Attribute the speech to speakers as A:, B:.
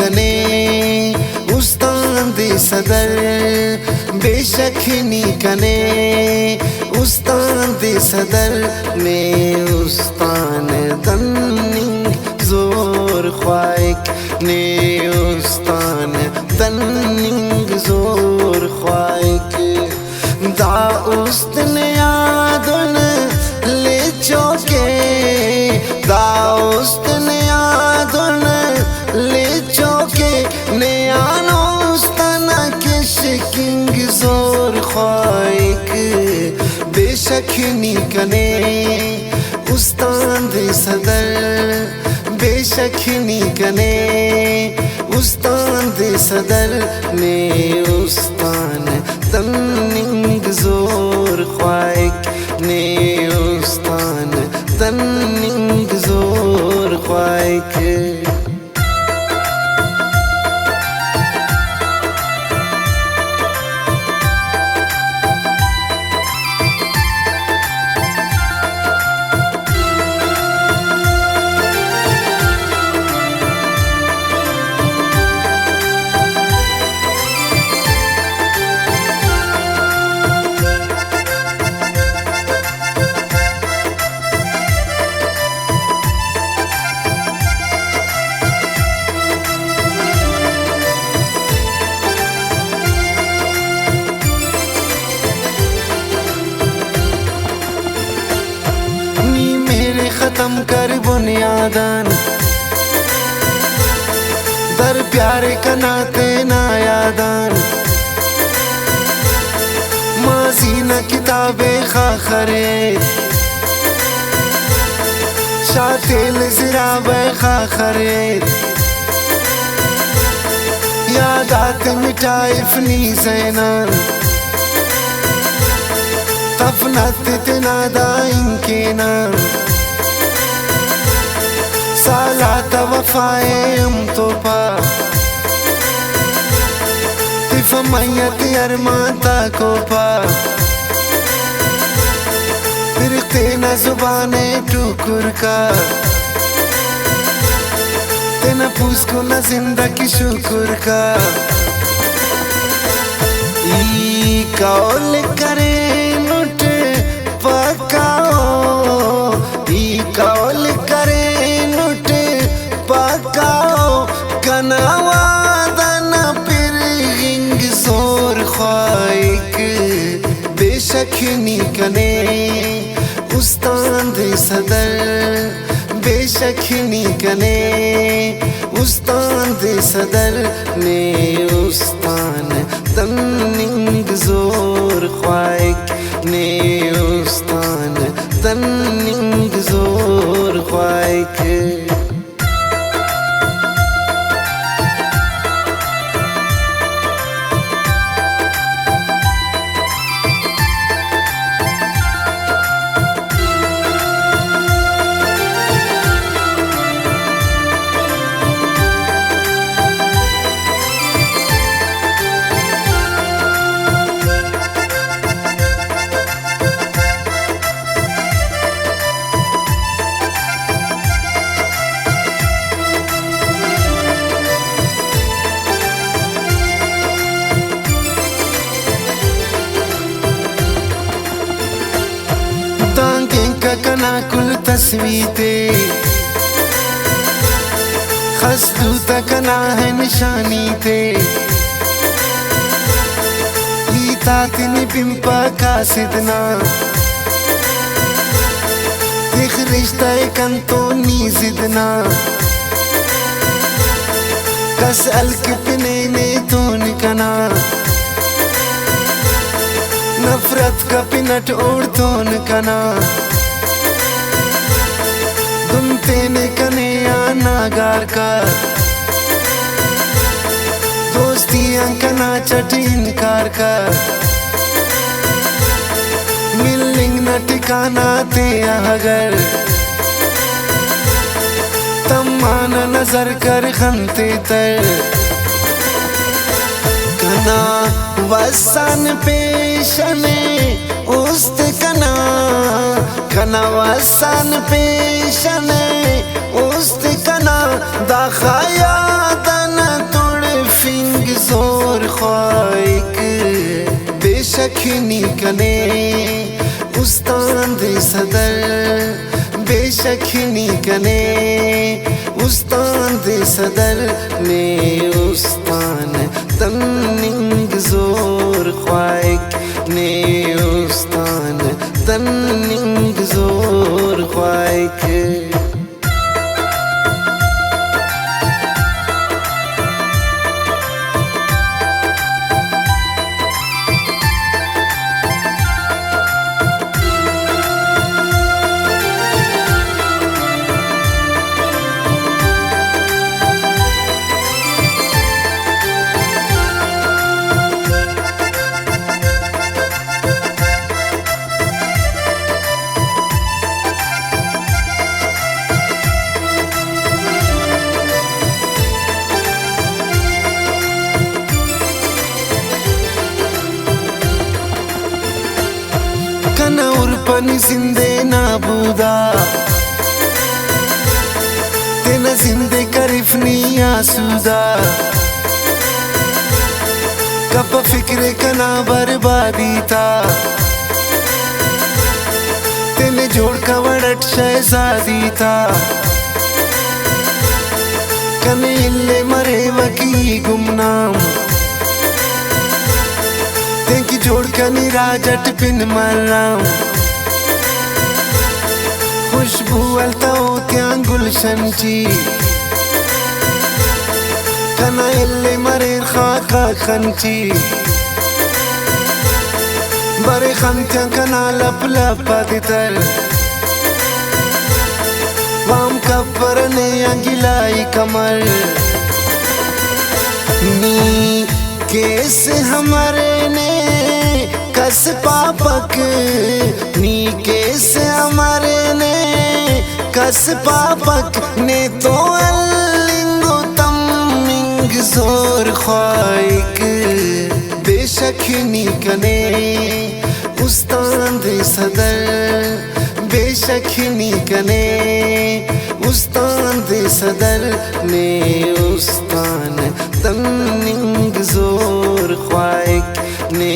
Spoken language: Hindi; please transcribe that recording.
A: कने उस्ताद सदर बेशक नी कने उस्ताद सदर ने उस्तान दन्निंग जोर ख्वाइक ने उस्तान दन्निंग जोर ख्वाइक दा उस्तन यादन ले चौके दा उस्तन यादन ले चौके ने आनो उस्ताना किश किंग जोर ख्वाइक बेशक नी कने उस्ताद सदर बेशक नी कने उस्ताद सदर ने उस्तान दन्निंग जोर ख्वाइक ने उस्तान दन्निंग जोर ख्वाइक खत्म कर बुनियादन दर प्यार कनाते ना यादन माजी न किताबे खाखरे शातिल जिराबे खाखरे यादात मिटाइफनी ज़ैनन तफनत तनादाइन के नाम सालात वफाए हम तो पा तिफ मैयत अरमाता को पा फिरते न जुबाने टुकुर का तेना पूछ को न जिंदा की शुक्र का ई कौल करे लुट पकाओ ई कौल करे पकाओ कनावा दाना फिर हिंग जोर ख्वाइक बेशक नी कने उस्ताद सदर बेशक नी कने उस्ताद सदर ने उस्तान दन्निंग जोर ख्वाइक ने उस्तान दन्निंग जोर ख्वाइक कना कुल तस्वीते खसदू तकना है निशानी थे तातिनी पिंपा का सिदना दिख रिश्ता कंतो नी जिदना कस अलक पिने ने तो निकना नफरत का पिनट ओढ़ तो निकना तुम तेने कने आना गार का दोस्ती अंकना चटीन कार का मिलिंग न ठिकाना ते अगर तमान नजर कर खंते तर कना वसन पेशने उस्त कना कना वसन पेशने उस्त कना दाखया दन बेशखनी कने उस्ताद सदर बेशखनी कने उस्ताद सदर ने उस्तान तन्निंग जोर ख्वाइक ने उस्तान तन्निंग जोर ख्वाइक kana urpani zinde nabuda tena zinde karifni asuda kapa fikre kana barbadi tha tene jod ka wadat shehzadi tha kane ille mare waki gumnam tenki jod kani rajat pin maram खुशबू अलता होत्या गुलशन ची कना इल्ले मरे खाका खंची बरे खंत्या कना लप लप दितर वाम कपरने अंगिलाई कमर नी केस हमारे ने कस पापक नी केस हमारे ने कस पापक ने तो अलिंगो तमिंग जोर ख्वाइक बेशखनी कने उस्ताद सदर बेशखनी कने उस्ताद सदर ने उस्तान तमिंग जोर ख्वाइक ने